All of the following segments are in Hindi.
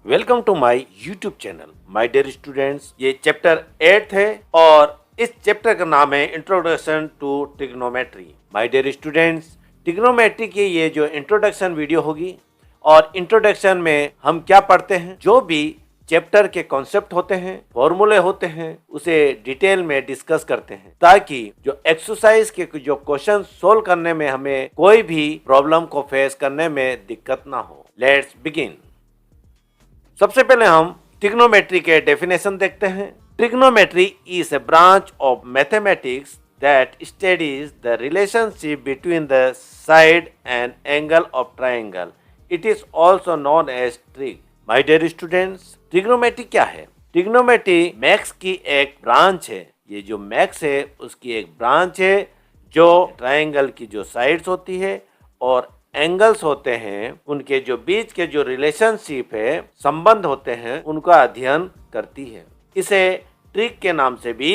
Welcome to my YouTube channel my dear students. ये चैप्टर 8 है और इस चैप्टर का नाम है introduction to trigonometry. My dear students, trigonometry की ये जो इंट्रोडक्शन वीडियो होगी और इंट्रोडक्शन में हम क्या पढ़ते हैं, जो भी चैप्टर के कॉन्सेप्ट होते हैं, फॉर्मूले होते हैं, उसे डिटेल में डिस्कस करते हैं ताकि जो एक्सरसाइज के जो क्वेश्चन सोल्व करने में हमें कोई भी प्रॉब्लम को फेस करने में दिक्कत ना हो। Let's begin. सबसे पहले हम ट्रिग्नोमेट्री के डेफिनेशन देखते हैं। Trigonometry is a branch of mathematics that studies the relationship between the side and angle of triangle. It is also known as trig. My dear students, trigonometry क्या है? ट्रिग्नोमेट्री मैथ्स की एक ब्रांच है। ये जो मैथ्स है उसकी एक ब्रांच है जो ट्राइंगल की जो साइड्स होती है और एंगल्स होते हैं, उनके जो बीच के जो रिलेशनशिप है, संबंध होते हैं, उनका अध्ययन करती है। इसे ट्रिग के नाम से भी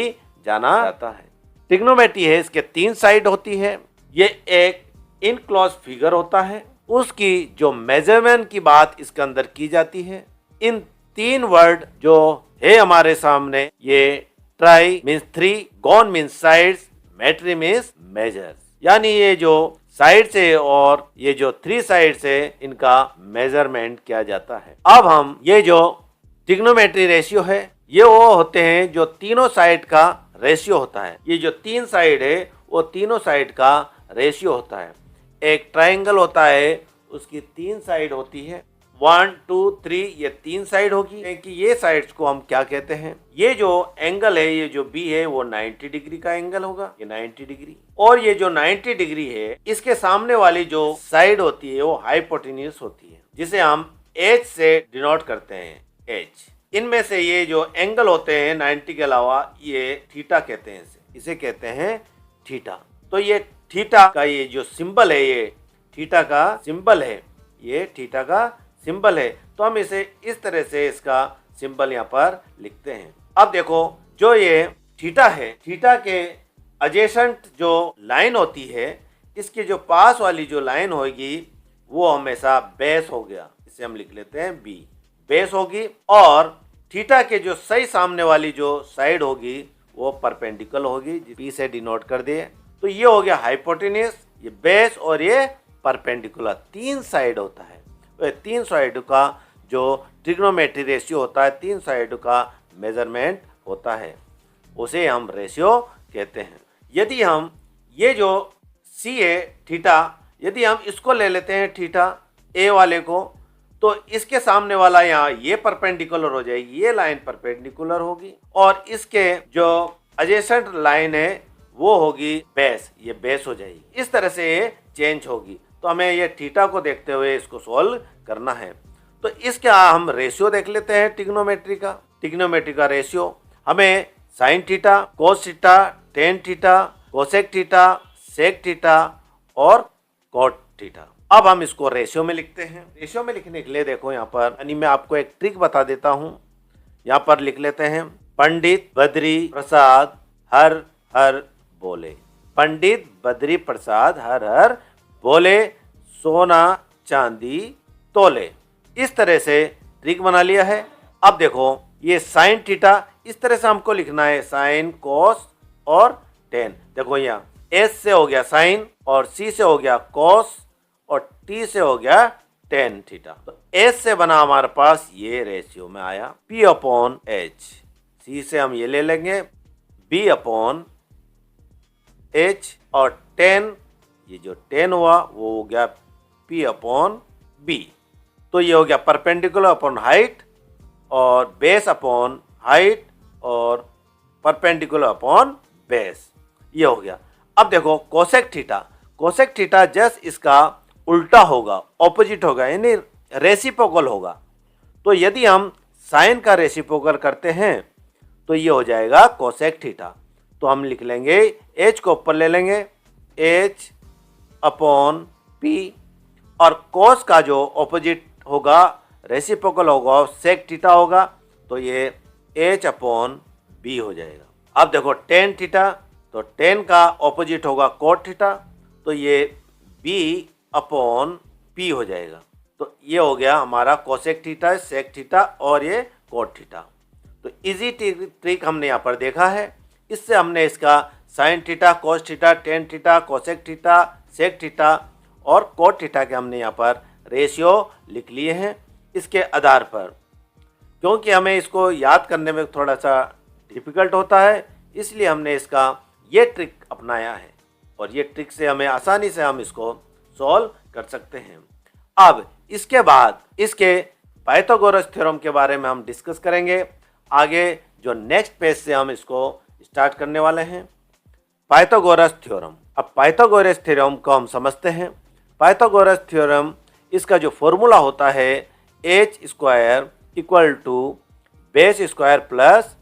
जाना जाता है। ट्रिग्नोमेट्री है, इसके 3 साइड होती है। ये एक इनक्लोज फिगर होता है, उसकी जो मेजरमेंट की बात इसके अंदर की जाती है। इन 3 वर्ड जो है हमारे सामने, ये tri means 3, gon means sides, metry means measures, यानी ये जो साइड से और ये जो 3 साइड से इनका मेजरमेंट किया जाता है। अब हम ये जो ट्रिग्नोमेट्री रेशियो है, ये वो होते हैं जो तीनों साइड का रेशियो होता है। ये जो 3 साइड है वो तीनों साइड का रेशियो होता है। एक ट्राइंगल होता है, उसकी 3 साइड होती है, 1 2 3, ये 3 साइड होगी कि ये साइड्स को हम क्या कहते हैं। ये जो एंगल है, ये जो बी है, वो 90 डिग्री का एंगल होगा, ये 90 डिग्री। और ये जो 90 डिग्री है, इसके सामने वाली जो साइड होती है वो हाइपोटेन्यूज होती है, जिसे हम एच से डिनोट करते हैं, एच। इनमें से ये जो एंगल होते हैं 90 के अलावा, ये थीटा कहते हैं, इसे कहते हैं थीटा। तो ये थीटा का ये जो सिंबल है, ये थीटा का सिंबल है, ये थीटा का सिंबल है। तो हम इसे इस तरह से इसका सिंबल यहाँ पर लिखते हैं। अब देखो, जो ये थीटा है, थीटा के एडजेसेंट जो लाइन होती है, इसके जो पास वाली जो लाइन होगी वो हमेशा बेस हो गया, इसे हम लिख लेते हैं बी, बेस होगी। और थीटा के जो सही सामने वाली जो साइड होगी वो परपेंडिकुलर होगी, बी से डिनोट कर दिए। तो ये हो गया हाइपोटेन्यूज, ये बेस और ये परपेंडिकुलर, 3 साइड होता है। 3 साइड का जो ट्रिग्नोमेट्री रेशियो होता है, 3 साइड का मेजरमेंट होता है, उसे हम रेशियो कहते हैं। यदि हम ये जो सी है थीटा, यदि हम इसको ले लेते हैं थीटा ए वाले को, तो इसके सामने वाला यहाँ ये परपेंडिकुलर हो जाएगी, ये लाइन परपेंडिकुलर होगी, और इसके जो एडजेसेंट लाइन है वो होगी बेस, ये बेस हो जाएगी। इस तरह से ये चेंज होगी। तो हमें ये थीटा को देखते हुए इसको सॉल्व करना है। तो इसका हम रेशियो देख लेते हैं ट्रिग्नोमेट्री का। ट्रिग्नोमेट्री का रेशियो हमें sine theta, cos theta, tan theta, cosec theta, sec theta और कॉट थीटा। अब हम इसको रेशियो में लिखते हैं। रेशियो में लिखने के लिए देखो यहाँ पर, यानी मैं आपको एक ट्रिक बता देता हूँ। यहाँ पर लिख लेते हैं, पंडित बद्री प्रसाद हर हर बोले। पंडित बद्री प्रसाद हर हर बोले, सोना चांदी तोले। इस तरह से ट्रिक बना लिया है। अब देखो, ये साइन थीटा इस तरह से हमको लिखना है, साइन कोस और टेन। देखो यहाँ एस से हो गया साइन, और सी से हो गया कोस, और टी से हो गया टेन थीटा। तो एस से बना हमारे पास ये रेशियो में आया पी अपॉन एच। सी से हम ये ले लेंगे बी अपॉन एच, और टेन, ये जो 10 हुआ वो हो गया P अपॉन बी। तो ये हो गया परपेंडिकुलर अपॉन हाइट, और बेस अपॉन हाइट, और परपेंडिकुलर अपॉन बेस, ये हो गया। अब देखो cosec theta, cosec theta just इसका उल्टा होगा, ऑपोजिट होगा, यानी रेसिप्रोकल होगा। तो यदि हम साइन का रेसिप्रोकल करते हैं तो ये हो जाएगा कोसेक थीटा। तो हम लिख लेंगे, एच को ऊपर ले लेंगे, एच अपॉन पी, और कोस का जो ऑपोजिट होगा, रेसिप्रोकल होगा, सेक थीटा होगा, तो ये एच अपॉन बी हो जाएगा। अब देखो टेन थीटा, तो टेन का ऑपोजिट होगा कोट थीटा, तो ये बी अपॉन पी हो जाएगा। तो ये हो गया हमारा कोसेक थीटा, सेक थीटा और ये कोट थीटा। तो इजी ट्रिक हमने यहाँ पर देखा है। इससे हमने इसका sine theta, cos theta, tan theta, cosec theta, sec theta और कोट थीटा के हमने यहाँ पर रेशियो लिख लिए हैं। इसके आधार पर, क्योंकि हमें इसको याद करने में थोड़ा सा डिफ़िकल्ट होता है, इसलिए हमने इसका ये ट्रिक अपनाया है और ये ट्रिक से हमें आसानी से हम इसको सॉल्व कर सकते हैं। अब इसके बाद इसके पाइथागोरस थ्योरम के बारे में हम डिस्कस करेंगे। आगे जो नेक्स्ट पेज से हम इसको स्टार्ट करने वाले हैं, पाइथागोरस थ्योरम। अब पाइथागोरस थ्योरम को हम समझते हैं। पाइथागोरस थ्योरम, इसका जो फॉर्मूला होता है H square equal to base square plus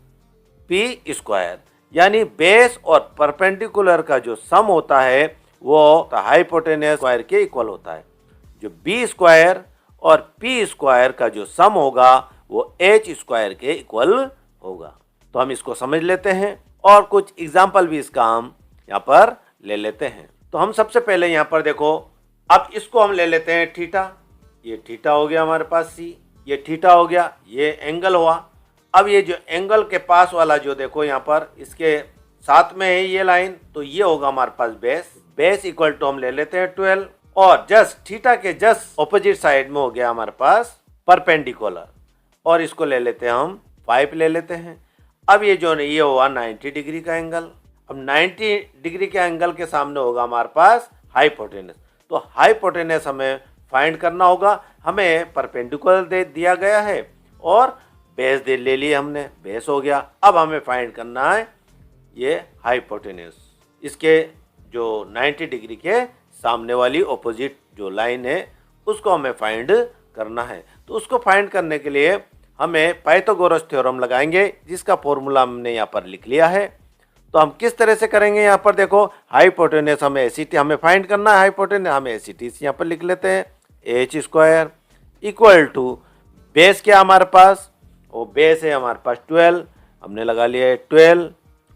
P square, यानी बेस और परपेंडिकुलर का जो सम होता है वो हाइपोटेन्यूस स्क्वायर के इक्वल होता है। जो बी स्क्वायर और पी स्क्वायर का जो सम होगा वो एच स्क्वायर के इक्वल होगा। तो हम इसको समझ लेते हैं और कुछ एग्जाम्पल भी इसका हम यहाँ पर ले लेते हैं। तो हम सबसे पहले यहाँ पर देखो, अब इसको हम ले लेते हैं थीटा। ये थीटा हो गया हमारे पास सी, ये थीटा हो गया, ये एंगल हुआ। अब ये जो एंगल के पास वाला जो देखो यहाँ पर इसके साथ में है ये लाइन, तो ये होगा हमारे पास बेस। बेस इक्वल टू हम ले लेते हैं 12 और जस्ट थीटा के जस्ट ऑपोजिट साइड में हो गया हमारे पास परपेंडिकुलर, और इसको ले लेते हैं हम 5 ले लेते हैं। अब ये जो ये हुआ 90 डिग्री का एंगल। अब 90 डिग्री के एंगल के सामने होगा हमारे पास हाइपोटेनस। तो हाइपोटेनस हमें फाइंड करना होगा। हमें परपेंडिकुलर दे दिया गया है और बेस दे ले लिए हमने, बेस हो गया। अब हमें फाइंड करना है ये हाइपोटेनस, इसके जो 90 डिग्री के सामने वाली ऑपोजिट जो लाइन है उसको हमें फाइंड करना है। तो उसको फाइंड करने के लिए हमें पाइथागोरस थ्योरम लगाएंगे, जिसका फॉर्मूला हमने यहाँ पर लिख लिया है। तो हम किस तरह से करेंगे, यहाँ पर देखो हाइपोटेनस हमें एसिटी हमें फाइंड करना है। हाइपोटेनस हमें एसिटी यहाँ पर लिख लेते हैं, H square equal to base क्या हमारे पास, वो बेस है हमारे पास 12, हमने लगा लिया है 12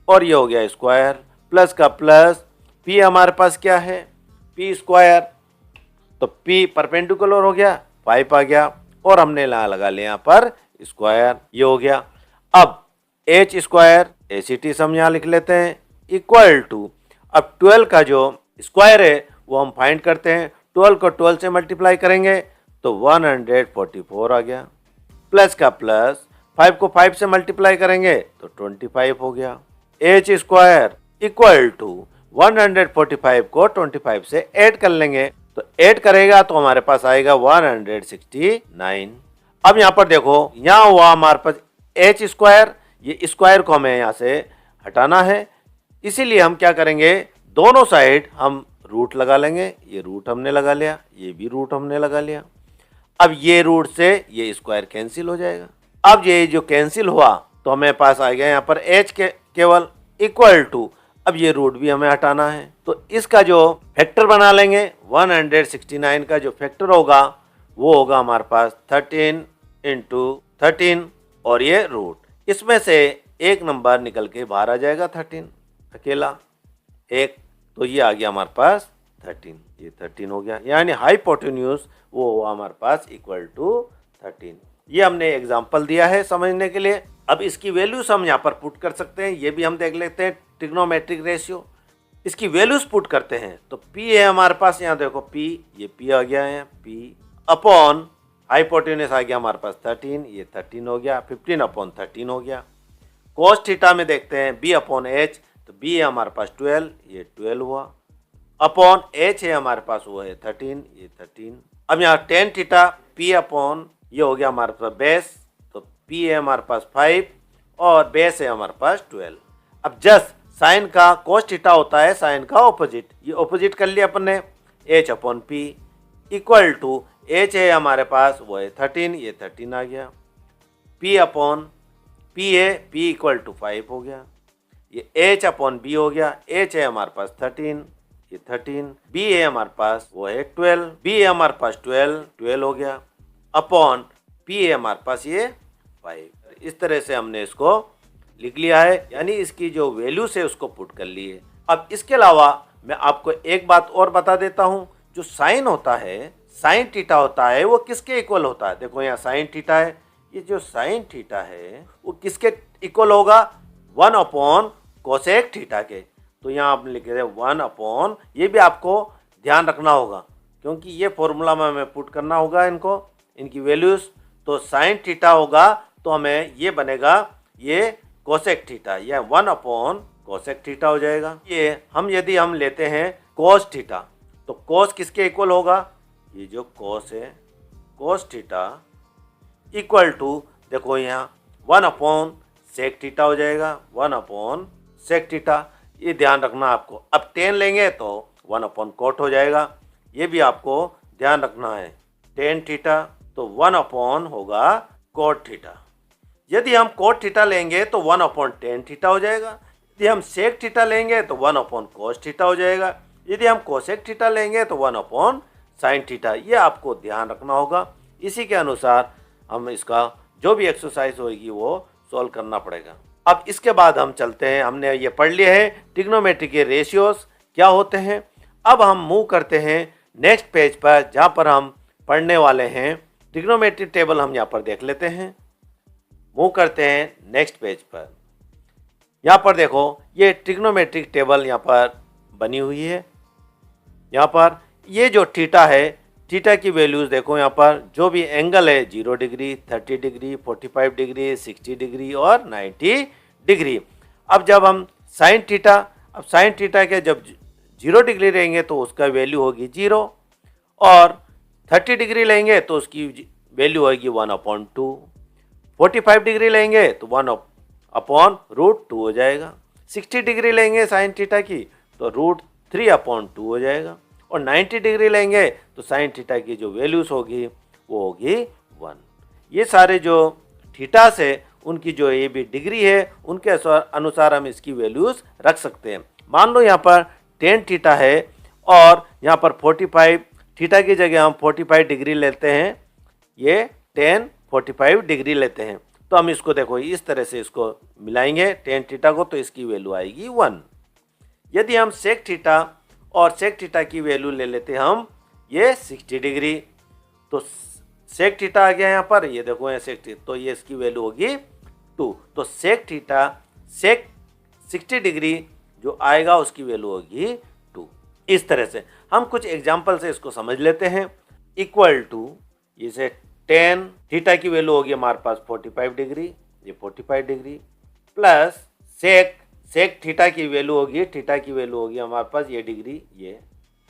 और ये हो गया स्क्वायर प्लस का प्लस पी हमारे पास क्या है पी स्क्वायर, तो पी परपेंडिकुलर हो गया 5 आ गया और हमने लगा लिया यहाँ पर स्क्वायर, ये हो गया। अब एच स्क्वायर एसिटी हम यहाँ लिख लेते हैं इक्वल टू, अब 12 का जो स्क्वायर है वो हम फाइंड करते हैं। 12 को 12 से मल्टीप्लाई करेंगे तो 144 आ गया, प्लस का प्लस 5 को 5 से मल्टीप्लाई करेंगे तो 25 हो गया। एच स्क्वायर इक्वल टू 145 को 25 से ऐड कर लेंगे, तो ऐड करेगा तो हमारे पास आएगा 169। अब यहाँ पर देखो, यहाँ हुआ हमारे पास एच स्क्वायर, ये स्क्वायर को हमें यहाँ से हटाना है, इसीलिए हम क्या करेंगे, दोनों साइड हम रूट लगा लेंगे। ये रूट हमने लगा लिया, ये भी रूट हमने लगा लिया। अब ये रूट से ये स्क्वायर कैंसिल हो जाएगा। अब ये जो कैंसिल हुआ तो हमें पास आ गया यहाँ पर एच के केवल इक्वल टू, अब ये रूट भी हमें हटाना है, तो इसका जो फैक्टर बना लेंगे 169 का जो फैक्टर होगा वो होगा हमारे पास 13 इंटू 13 और ये रूट, इसमें से एक नंबर निकल के बाहर आ जाएगा 13 अकेला एक, तो ये आ गया हमारे पास 13, ये 13 हो गया, यानी हाइपोटेन्यूज वो हुआ हमारे पास इक्वल टू 13। ये हमने एग्जांपल दिया है समझने के लिए। अब इसकी वैल्यूज हम यहाँ पर पुट कर सकते हैं, ये भी हम देख लेते हैं। ट्रिग्नोमेट्रिक रेशियो, इसकी वैल्यूज पुट करते हैं तो P है हमारे पास, यहाँ देखो P, ये P आ गया है, P अपॉन हाइपोटेन्यूज आ गया हमारे पास 13, ये 13 हो गया, 15 अपॉन 13 हो गया। कोस थीटा में देखते हैं B अपॉन H, तो B है हमारे पास 12, ये 12 हुआ, अपॉन H है हमारे पास वो है 13, ये 13। अब यहाँ टेन थीटा P अपॉन ये हो गया हमारे पास बेस, तो P है हमारे पास 5 और बेस है हमारे पास 12। अब जस्ट साइन का कोस थीटा होता है साइन का ऑपोजिट, ये ऑपोजिट कर लिया अपन ने, H upon P equal to H है हमारे पास वो है 13, ये 13 आ गया, P अपॉन P है P इक्वल टू 5 हो गया, ये H अपॉन B हो गया, H है हमारे पास 13, ये 13, B है हमारे पास वो है 12, B है हमारे पास 12 हो गया, अपॉन P है हमारे पास ये 5। इस तरह से हमने इसको लिख लिया है, यानी इसकी जो वैल्यूज है उसको पुट कर लिए। अब इसके अलावा मैं आपको एक बात और बता देता हूँ, जो साइन होता है साइन थीटा होता है वो किसके इक्वल होता है? देखो यहाँ साइन थीटा है, ये जो साइन थीटा है वो किसके इक्वल होगा? 1 अपॉन कोसेक थीटा के। तो यहाँ आप लिख रहे हैं 1 अपॉन, ये भी आपको ध्यान रखना होगा क्योंकि ये फॉर्मूला में हमें पुट करना होगा इनको, इनकी वैल्यूज। तो साइन थीटा होगा तो हमें ये बनेगा ये कोसेक थीटा, यह 1 अपॉन कोसेक थीटा हो जाएगा। ये यदि हम लेते हैं कोस थीटा, तो कोस किसके इक्वल होगा? ये जो कोस है, कोस थीटा इक्वल टू, देखो यहाँ 1 अपॉन सेक थीटा हो जाएगा, 1 अपॉन सेक थीटा। ये ध्यान रखना आपको। अब टेन लेंगे तो 1 अपॉन कोट हो जाएगा, ये भी आपको ध्यान रखना है। टेन थीटा तो 1 अपॉन होगा कोट थीटा। यदि हम कोट थीटा लेंगे तो 1 अपॉन टेन थीटा हो जाएगा। यदि हम सेक थीटा लेंगे तो 1 अपॉन कोस थीटा हो जाएगा। यदि हम कोसेक थीटा लेंगे तो 1 अपॉन साइन थीटा। ये आपको ध्यान रखना होगा। इसी के अनुसार हम इसका जो भी एक्सरसाइज होगी वो सॉल्व करना पड़ेगा। अब इसके बाद हम चलते हैं, हमने ये पढ़ लिया है ट्रिग्नोमेट्री के रेशियोज क्या होते हैं। अब हम मूव करते हैं नेक्स्ट पेज पर जहाँ पर हम पढ़ने वाले हैं ट्रिग्नोमेट्री टेबल। हम यहाँ पर देख लेते हैं, मूव करते हैं नेक्स्ट पेज पर। यहाँ पर देखो ये ट्रिग्नोमेट्रिक टेबल यहाँ पर बनी हुई है। यहाँ पर ये जो थीटा है, थीटा की वैल्यूज़ देखो, यहाँ पर जो भी एंगल है 0 डिग्री, 30 डिग्री, 45 डिग्री, 60 डिग्री और 90 डिग्री। अब जब हम साइन थीटा, अब साइन थीटा के जब 0 डिग्री लेंगे तो उसका वैल्यू होगी 0, और 30 डिग्री लेंगे तो उसकी वैल्यू होगी 1/2। 45 डिग्री लेंगे तो 1/√2 हो जाएगा। 60 डिग्री लेंगे साइन थीटा की तो √3/2 हो जाएगा, और 90 डिग्री लेंगे तो साइन थीटा की जो वैल्यूज होगी वो होगी 1। ये सारे जो थीटा से उनकी जो ये भी डिग्री है उनके अनुसार हम इसकी वैल्यूज रख सकते हैं। मान लो यहाँ पर 10 थीटा है और यहाँ पर 45 थीटा की जगह हम 45 डिग्री लेते हैं, ये 10 45 डिग्री लेते हैं, तो हम इसको देखो इस तरह से इसको मिलाएंगे 10 थीटा को, तो इसकी वैल्यू आएगी 1। यदि हम सेक थीटा और सेक थीटा की वैल्यू ले लेते हैं हम ये 60 डिग्री, तो सेक थीटा आ गया यहाँ पर, ये देखो यहाँ सेक थीटा, तो ये इसकी वैल्यू होगी 2। तो सेक थीटा सेक 60 डिग्री जो आएगा उसकी वैल्यू होगी 2। इस तरह से हम कुछ एग्जाम्पल से इसको समझ लेते हैं। इक्वल टू जैसे 10 थीटा की वैल्यू होगी हमारे पास 45 डिग्री, ये 45 डिग्री, प्लस सेक थीटा की वैल्यू होगी, थीटा की वैल्यू होगी हमारे पास ये डिग्री, ये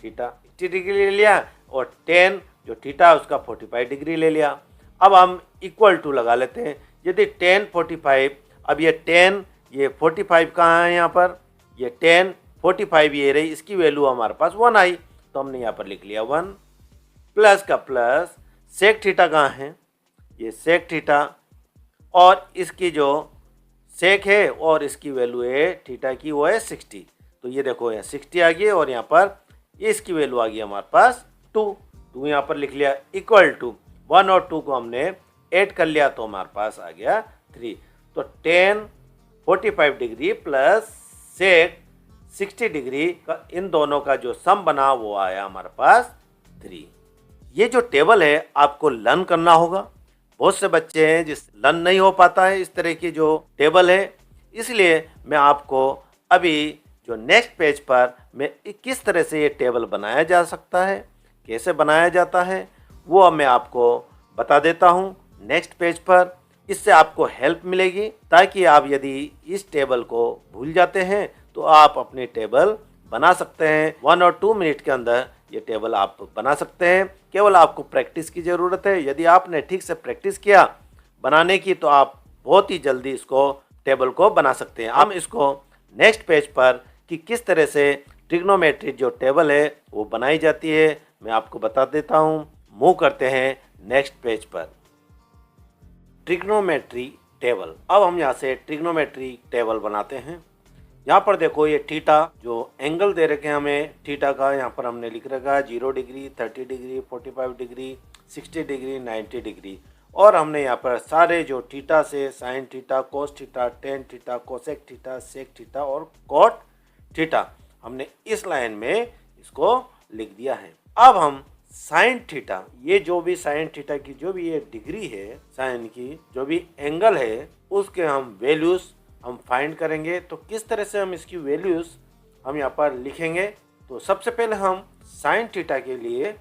थीटा 60 डिग्री ले लिया, और 10 जो थीटा है उसका 45 डिग्री ले लिया। अब हम इक्वल टू लगा लेते हैं। यदि 10 45, अब ये 10 ये 45 कहाँ है यहाँ पर, ये 10 45 ये रही, इसकी वैल्यू हमारे पास 1 आई, तो हमने यहाँ पर लिख लिया 1, प्लस का प्लस सेक थीटा कहाँ है, ये सेक थीटा, और इसकी जो सेक है और इसकी वैल्यू है थीटा की वो है 60, तो ये देखो यहाँ 60 आ गई, और यहाँ पर ये इसकी वैल्यू आ गई हमारे पास 2 यहाँ पर लिख लिया। इक्वल टू 1 और 2 को हमने ऐड कर लिया तो हमारे पास आ गया 3। तो 10 45 डिग्री प्लस सेक 60 डिग्री का इन दोनों का जो सम बना वो आया हमारे पास 3। ये जो टेबल है आपको लर्न करना होगा। बहुत से बच्चे हैं जिस लर्न नहीं हो पाता है इस तरह की जो टेबल है, इसलिए मैं आपको अभी जो नेक्स्ट पेज पर मैं किस तरह से ये टेबल बनाया जा सकता है, कैसे बनाया जाता है, वो मैं आपको बता देता हूँ नेक्स्ट पेज पर। इससे आपको हेल्प मिलेगी, ताकि आप यदि इस टेबल को भूल जाते हैं तो आप अपनी टेबल बना सकते हैं। 1 और 2 मिनट के अंदर ये टेबल आप बना सकते हैं। केवल आपको प्रैक्टिस की ज़रूरत है। यदि आपने ठीक से प्रैक्टिस किया बनाने की तो आप बहुत ही जल्दी इसको टेबल को बना सकते हैं। हम इसको नेक्स्ट पेज पर कि किस तरह से ट्रिग्नोमेट्री जो टेबल है वो बनाई जाती है मैं आपको बता देता हूँ। मूव करते हैं नेक्स्ट पेज पर। Trigonometry table. अब हम यहाँ से ट्रिग्नोमेट्री टेबल बनाते हैं। यहाँ पर देखो ये थीटा जो एंगल दे रखे हैं हमें थीटा का, यहाँ पर हमने लिख रखा है 0 degree, 30 degree, 45 degree, 60 degree, 90 degree, और हमने यहाँ पर सारे जो थीटा से sine theta, cos theta, tan theta, cosec theta, sec theta और कॉट थीटा हमने इस लाइन में इसको लिख दिया है। अब हम साइन थीटा, ये जो भी साइन थीटा की जो भी ये डिग्री है, साइन की जो भी एंगल है, उसके हम वैल्यूज हम फाइंड करेंगे। तो किस तरह से हम इसकी वैल्यूज हम यहाँ पर लिखेंगे, तो सबसे पहले हम साइन थीटा के लिए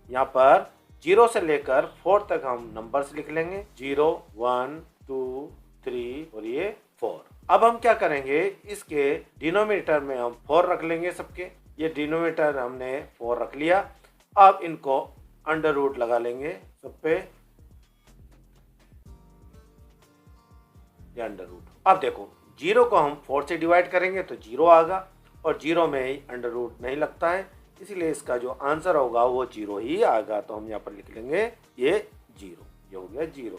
यहाँ पर 0 से लेकर 4 तक हम नंबर्स लिख लेंगे, 0, 1, 2, 3 और ये 4। अब हम क्या करेंगे, इसके डिनोमिनेटर में हम 4 रख लेंगे सबके। ये डिनोमिनेटर हमने 4 रख लिया। अब इनको अंडर रूट लगा लेंगे सब पे, ये अंडर रूट। अब देखो 0 को हम 4 से डिवाइड करेंगे तो 0 आएगा, और 0 में अंडर रूट नहीं लगता है, इसलिए इसका जो आंसर होगा वो 0 ही आएगा। तो हम यहाँ पर लिख लेंगे ये 0, ये हो गया 0।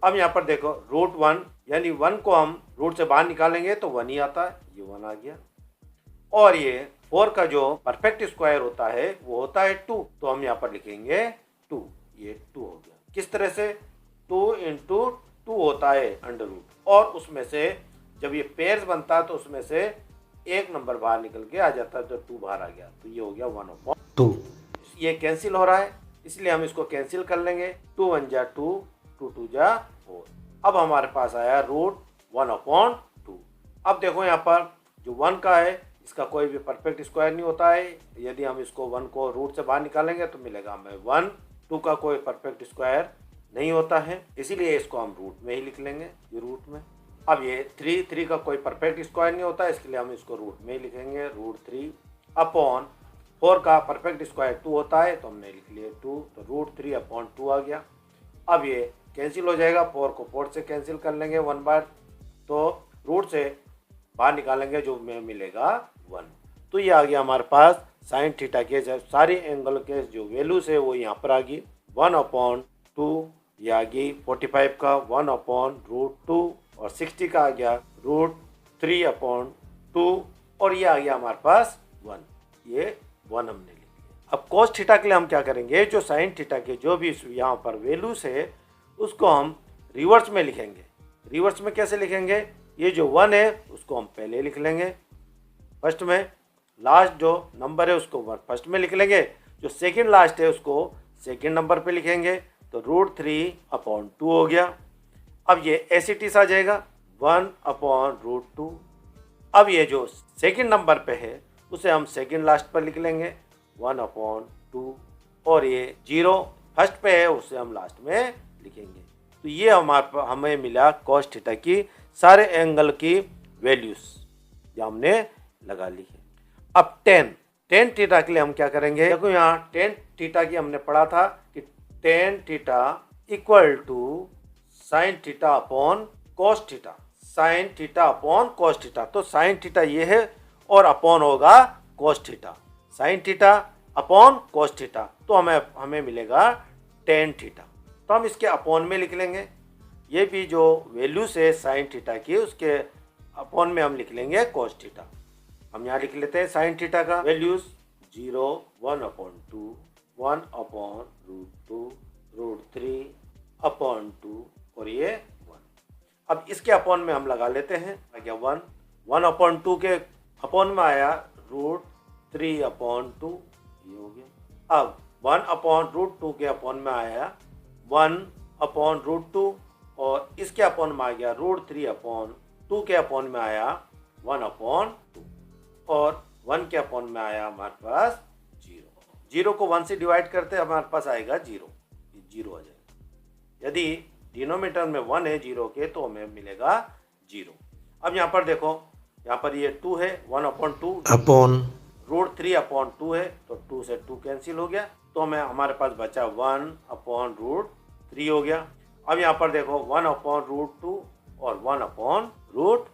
अब यहाँ पर देखो रूट 1, यानी 1 को हम रूट से बाहर निकालेंगे तो 1 ही आता है, ये 1 आ गया। और ये 4 का जो परफेक्ट स्क्वायर होता है वो होता है 2, तो हम यहाँ पर लिखेंगे 2, ये 2 हो गया। किस तरह से, 2 इंटू 2 होता है अंडर रूट, और उसमें से जब ये पेयर्स बनता है तो उसमें से एक नंबर बाहर निकल के आ जाता है, तो 2 बाहर आ गया, तो ये हो गया 1/2। ये कैंसिल हो रहा है, इसलिए हम इसको कैंसिल कर लेंगे। 2 1 जा 2, 2 2 जा 4। अब हमारे पास आया रूट 1/2। अब देखो यहाँ पर जो 1 का है, इसका कोई भी परफेक्ट स्क्वायर नहीं होता है। यदि हम इसको 1 को रूट से बाहर निकालेंगे तो मिलेगा हमें 1। 2 का कोई परफेक्ट स्क्वायर नहीं होता है, इसीलिए इसको हम रूट में ही लिख लेंगे, ये रूट में। अब ये 3 का कोई परफेक्ट स्क्वायर नहीं होता है, इसलिए हम इसको रूट में ही लिखेंगे, रूट 3/4 का परफेक्ट स्क्वायर 2 होता है, तो हमने लिख लिया 2, तो रूट 3/2 आ गया। अब ये कैंसिल हो जाएगा, 4 को 4 से कैंसिल कर लेंगे 1 बार, तो रूट से बाहर निकालेंगे जो में मिलेगा 1। तो ये आ गया हमारे पास साइन थीटा के सारे एंगल के जो वैल्यूज है वो यहाँ पर आ गई 1/2, ये आ गई 45 का 1/√2, और 60 का आ गया √3/2, और ये आ गया हमारे पास 1, ये 1 हमने लिख लिया। अब cos थीटा के लिए हम क्या करेंगे, जो साइन थीटा के जो भी यहाँ पर वैल्यूज है उसको हम रिवर्स में लिखेंगे। रिवर्स में कैसे लिखेंगे, ये जो 1 है उसको हम पहले लिख लेंगे फर्स्ट में, लास्ट जो नंबर है उसको फर्स्ट में लिख लेंगे, जो सेकंड लास्ट है उसको सेकंड नंबर पे लिखेंगे, तो √3/2 हो गया। अब ये एस इट इज आ जाएगा 1/√2। अब ये जो सेकंड नंबर पे है उसे हम सेकंड लास्ट पर लिख लेंगे 1/2, और ये 0 फर्स्ट पे है उसे हम लास्ट में लिखेंगे। तो ये हमें मिला cos थीटा की सारे एंगल की वैल्यूज जो हमने लगा ली है। अब टेन थीटा के लिए हम क्या करेंगे, देखो यहाँ टेन थीटा की हमने पढ़ा था कि tan theta equal to sine theta upon cos theta, sine theta upon cos theta. तो साइन थीटा ये है और अपॉन होगा cos theta, sine theta upon cos theta, तो हमें मिलेगा टेन थीटा। तो हम इसके अपॉन में लिख लेंगे, ये भी जो वैल्यूज है साइन थीटा की उसके अपॉन में हम लिख लेंगे cos थीटा। हम यहाँ लिख लेते हैं साइन थीटा का वैल्यूज 0, 1/2, 1/√2, √3/2 और ये 1। अब इसके अपॉन में हम लगा लेते हैं, आ गया 1, 1/2 के अपॉन में आया √3/2, ये हो गया। अब 1/√2 के अपॉन में आया 1/√2, और इसके अपॉन में आ गया √3/2 के अपॉन में आया 1/2, और 1 के अपॉन में आया हमारे पास 0। 0 को 1 से डिवाइड करते हमारे पास आएगा 0, 0 आ जाएगा। यदि डिनोमिनेटर में 1 है 0 के तो हमें मिलेगा 0। अब यहाँ पर देखो, यहाँ पर ये 2 है, 1/2 अपॉन √3/2 है, तो 2 से 2 कैंसिल हो गया, तो हमारे पास बचा 1/√3 हो गया। अब यहाँ पर देखो 1/√2 और 1/√2,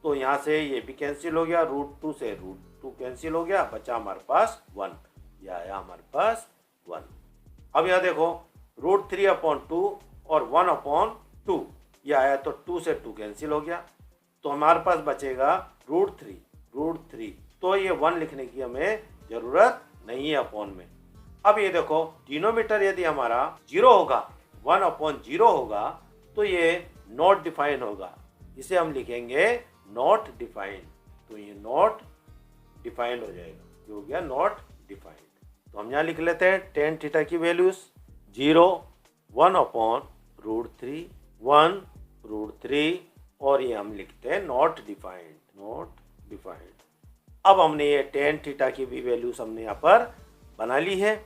तो यहाँ से ये भी कैंसिल हो गया, √2 से √2 कैंसिल हो गया, बचा हमारे पास 1, यह आया हमारे पास 1। अब यहाँ देखो √3/2 और 1/2, यह आया, तो 2 से 2 कैंसिल हो गया, तो हमारे पास बचेगा √3, तो ये 1 लिखने की हमें जरूरत नहीं है अपॉन में। अब ये देखो डिनोमिनेटर यदि हमारा 0 होगा, 1/0 होगा, तो ये नॉट डिफाइन होगा, इसे हम लिखेंगे नॉट डिफाइंड, तो ये नॉट डिफाइंड हो जाएगा, जो हो गया नॉट डिफाइंड। तो हम यहाँ लिख लेते हैं टेन थीटा की वैल्यूज 0, 1/√3, 1√3 और ये हम लिखते हैं नॉट डिफाइंड, नॉट डिफाइंड। अब हमने ये टेन थीटा की भी वैल्यूज हमने यहाँ पर बना ली है।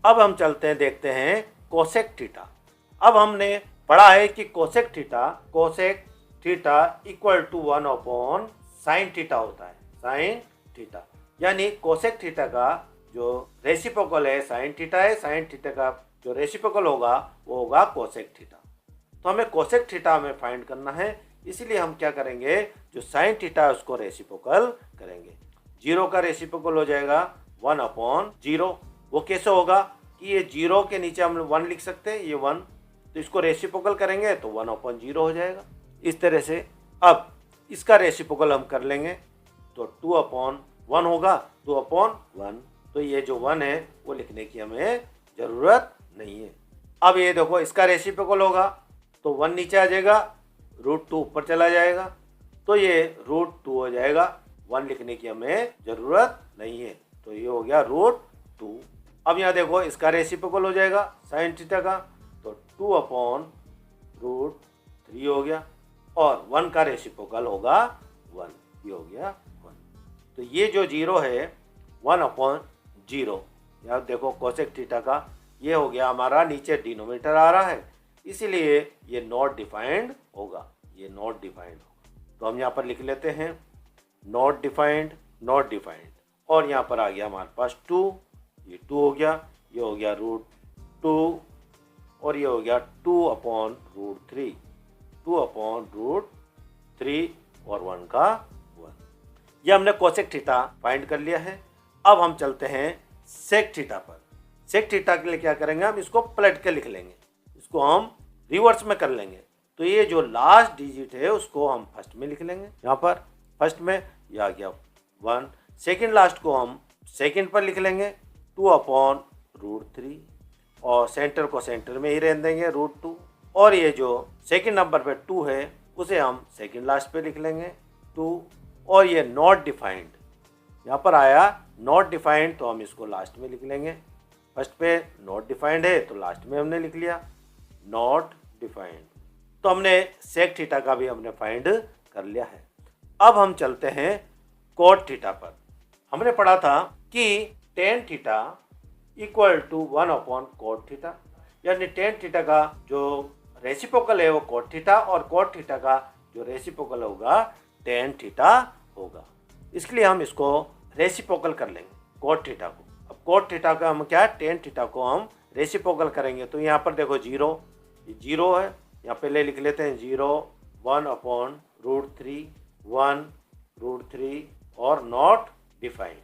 अब हम चलते हैं, देखते हैं कोसेक थीटा। अब हमने पढ़ा है कि cosec theta equal to 1/sin theta होता है, साइन थीटा। यानी कोसेक थीटा का जो रेसिप्रोकल है साइन थीटा है, साइन थीटा का जो रेसिप्रोकल होगा वो होगा कोसेक थीटा। तो हमें कोसेक थीटा हमें फाइंड करना है, इसलिए हम क्या करेंगे, जो साइन थीटा है उसको रेसिप्रोकल करेंगे। 0 का रेसिप्रोकल हो जाएगा 1/0। वो कैसे होगा कि ये 0 के नीचे हम 1 लिख सकते हैं, ये 1, तो इसको रेसिप्रोकल करेंगे तो 1/0 हो जाएगा। इस तरह से अब इसका रेसिप्रोकल हम कर लेंगे तो 2/1 होगा, 2/1। तो ये जो 1 है वो लिखने की हमें ज़रूरत नहीं है। अब ये देखो इसका रेसिप्रोकल होगा तो 1 नीचे आ जाएगा, √2 ऊपर चला जाएगा, तो ये √2 हो जाएगा। 1 लिखने की हमें ज़रूरत नहीं है, तो ये हो गया √2। अब यहाँ देखो इसका रेसिप्रोकल हो जाएगा साइन थीटा का, तो 2/√3 हो गया, और 1 का रेसिप्रोकल होगा 1, ये हो गया 1। तो ये जो 0 है 1/0, यहाँ देखो कोसेक थीटा का ये हो गया हमारा, नीचे डिनोमिनेटर आ रहा है, इसीलिए ये नॉट डिफाइंड होगा, ये नॉट डिफाइंड होगा। तो हम यहाँ पर लिख लेते हैं नॉट डिफाइंड, नॉट डिफाइंड, और यहाँ पर आ गया हमारे पास 2, ये 2 हो गया, ये हो गया √2, और ये हो गया 2/√3, 2/√3 और 1 का 1। ये हमने कोसेक थीटा फाइंड कर लिया है। अब हम चलते हैं सेक थीटा पर। सेक थीटा के लिए क्या करेंगे, हम इसको पलट के लिख लेंगे, इसको हम रिवर्स में कर लेंगे। तो ये जो लास्ट डिजिट है उसको हम फर्स्ट में लिख लेंगे, यहाँ पर फर्स्ट में ये आ गया 1। सेकंड लास्ट को हम सेकंड पर लिख लेंगे 2/√3, और सेंटर को सेंटर में ही रहने देंगे √2, और ये जो सेकंड नंबर पे 2 है उसे हम सेकंड लास्ट पे लिख लेंगे 2, और ये नॉट डिफाइंड यहाँ पर आया नॉट डिफाइंड, तो हम इसको लास्ट में लिख लेंगे। फर्स्ट पे नॉट डिफाइंड है तो लास्ट में हमने लिख लिया नॉट डिफाइंड। तो हमने सेक थीटा का भी हमने फाइंड कर लिया है। अब हम चलते हैं कोट थीटा पर। हमने पढ़ा था कि टेन थीटा इक्वल टू 1/कोट थीटा, यानी टेन थीटा का जो रेसिप्रोकल है वो कोट थीटा, और कोट थीटा का जो रेसिप्रोकल होगा टेन थीटा होगा। इसलिए हम इसको रेसिप्रोकल कर लेंगे कोट थीटा को। अब कोट थीटा का हम क्या, टेन थीटा को हम रेसिप्रोकल करेंगे। तो यहाँ पर देखो 0, ये 0 है, यहाँ पहले लिख लेते हैं 0, 1/√3, 1√3 और नॉट डिफाइंड।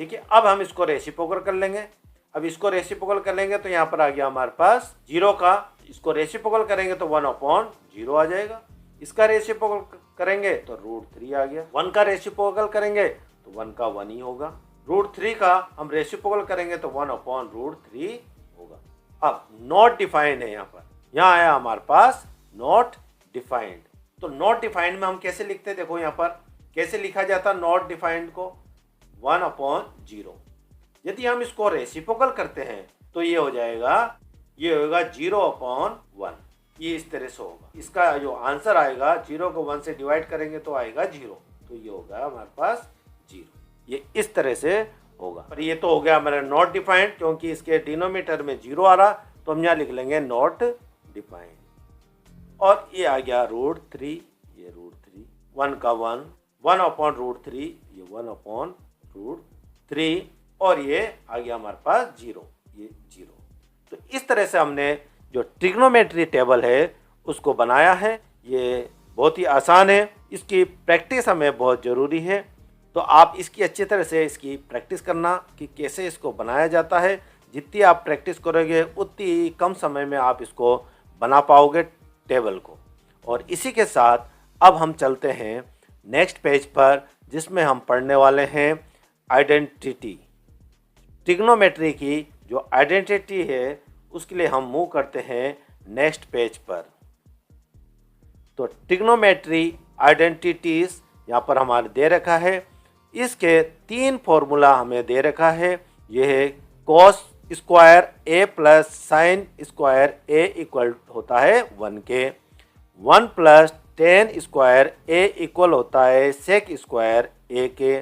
ठीक है, अब हम इसको रेसिप्रोकल कर लेंगे। अब इसको रेसिप्रोकल कर लेंगे तो यहाँ पर आ गया हमारे पास 0 का, इसको रेसिप्रोकल करेंगे तो 1/0 आ जाएगा। इसका रेसिप्रोकल करेंगे तो √3 आ गया। 1 का रेसिप्रोकल करेंगे तो 1 का 1 ही होगा। √3 का हम रेसिप्रोकल करेंगे तो 1/√3 होगा। अब नॉट डिफाइंड है यहाँ पर, यहाँ आया हमारे पास नॉट डिफाइंड। तो नॉट डिफाइंड में हम कैसे लिखते हैं, देखो यहाँ पर कैसे लिखा जाता नॉट डिफाइंड को, 1/0। यदि हम इसको रेसिप्रोकल करते हैं तो ये हो जाएगा, ये होगा 0/1, ये इस तरह से होगा। इसका जो आंसर आएगा 0 को 1 से डिवाइड करेंगे तो आएगा 0, तो ये होगा हमारे पास 0, ये इस तरह से होगा। पर ये तो हो गया हमारा नॉट डिफाइंड, क्योंकि इसके डिनोमिनेटर में 0 आ रहा, तो हम यहाँ लिख लेंगे नॉट डिफाइंड। और ये आ गया √3, ये √3, 1 का 1, 1/√3, ये 1/√3, और ये आ गया हमारे पास 0, ये 0। तो इस तरह से हमने जो ट्रिग्नोमेट्री टेबल है उसको बनाया है। ये बहुत ही आसान है, इसकी प्रैक्टिस हमें बहुत ज़रूरी है। तो आप इसकी अच्छी तरह से इसकी प्रैक्टिस करना कि कैसे इसको बनाया जाता है। जितनी आप प्रैक्टिस करोगे उतनी कम समय में आप इसको बना पाओगे टेबल को। और इसी के साथ अब हम चलते हैं नेक्स्ट पेज पर, जिसमें हम पढ़ने वाले हैं आइडेंटिटी। ट्रिग्नोमेट्री की जो आइडेंटिटी है उसके लिए हम मूव करते हैं नेक्स्ट पेज पर। तो ट्रिग्नोमेट्री आइडेंटिटीज यहाँ पर हमारे दे रखा है। इसके 3 फॉर्मूला हमें दे रखा है। यह है कॉस स्क्वायर ए प्लस साइन स्क्वायर ए इक्वल होता है 1 के। 1 प्लस टेन स्क्वायर ए इक्वल होता है सेक स्क्वायर ए के।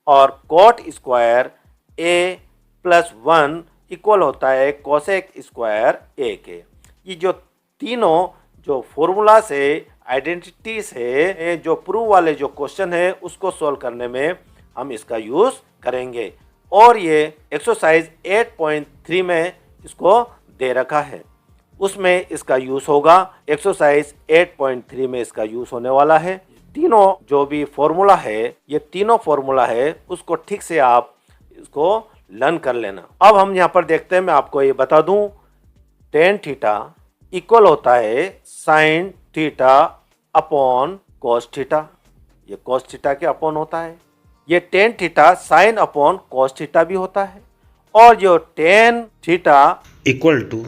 और कॉट स्क्वायर ए प्लस 1 इक्वल होता है कोसेक स्क्वायर ए के। ये जो तीनों जो फॉर्मूला से आइडेंटिटी से जो प्रूव वाले जो क्वेश्चन है उसको सॉल्व करने में हम इसका यूज़ करेंगे। और ये एक्सरसाइज 8.3 में इसको दे रखा है, उसमें इसका यूज़ होगा। एक्सरसाइज 8.3 में इसका यूज़ होने वाला है। तीनों जो भी फॉर्मूला है, ये तीनों फॉर्मूला है, उसको ठीक से आप इसको लर्न कर लेना। अब हम यहाँ पर देखते हैं, मैं आपको ये बता दूं, टेन थीटा इक्वल होता है sine theta upon cos theta. ये कॉस थीटा के अपॉन होता है। ये tan theta sine upon cos theta भी होता है। और जो tan theta equal to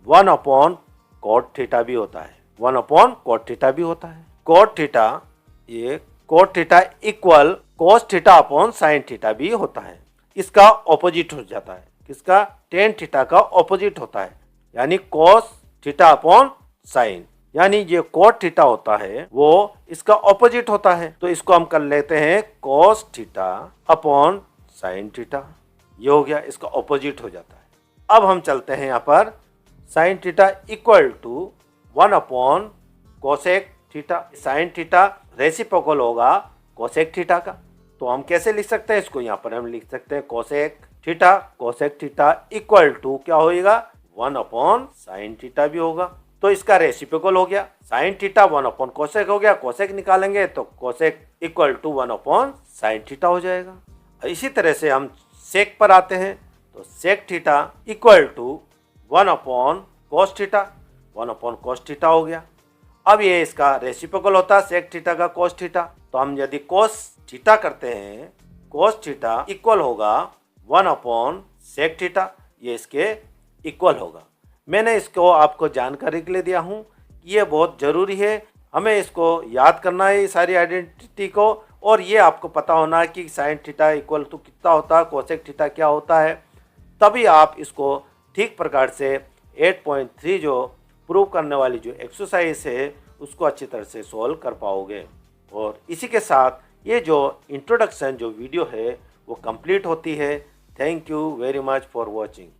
1 upon cot theta भी होता है। 1 अपॉन कॉट थीटा भी होता है। कॉट थीटा, ये cot theta equal cos theta upon sine theta भी होता है। इसका ऑपोजिट हो जाता है। किसका? टेन थीटा का ऑपोजिट होता है, यानी कॉस थीटा अपॉन साइन। यानी ये कॉट थीटा होता है वो इसका ऑपोजिट होता है। तो इसको हम कर लेते हैं cos theta upon sine theta. ये हो गया, इसका ऑपोजिट हो जाता है। अब हम चलते हैं यहाँ पर, sine theta equal to 1 upon cosec theta. Sine theta reciprocal होगा कोसेक थीटा का। तो हम कैसे लिख सकते हैं इसको? यहाँ पर हम लिख सकते हैं cosec theta. Cosec theta equal to क्या होगा? 1 अपॉन साइन थीटा भी होगा। तो इसका रेसिप्रोकल हो गया। साइन थीटा 1 अपॉन कोसेक हो गया। कोसेक निकालेंगे तो cosec equal to 1 upon sine theta हो जाएगा। इसी तरह से हम सेक पर आते हैं, तो sec theta equal to 1 upon cos theta. 1 upon cos theta हो गया। अब ये इसका रेसिप्रोकल होता है सेक थीटा का कोस थीटा। तो हम यदि कोस थीटा करते हैं, कोस थीटा इक्वल होगा 1 अपॉन सेक थीटा। ये इसके इक्वल होगा। मैंने इसको आपको जानकारी के लिए दिया हूँ, ये बहुत ज़रूरी है। हमें इसको याद करना है, ये सारी आइडेंटिटी को। और ये आपको पता होना है कि साइन थीटा इक्वल टू कितना होता है, कोसेक थीटा क्या होता है। तभी आप इसको ठीक प्रकार से 8.3 जो प्रूव करने वाली जो एक्सरसाइज है उसको अच्छी तरह से सॉल्व कर पाओगे। और इसी के साथ ये जो इंट्रोडक्शन जो वीडियो है वो कंप्लीट होती है। Thank you very much for watching.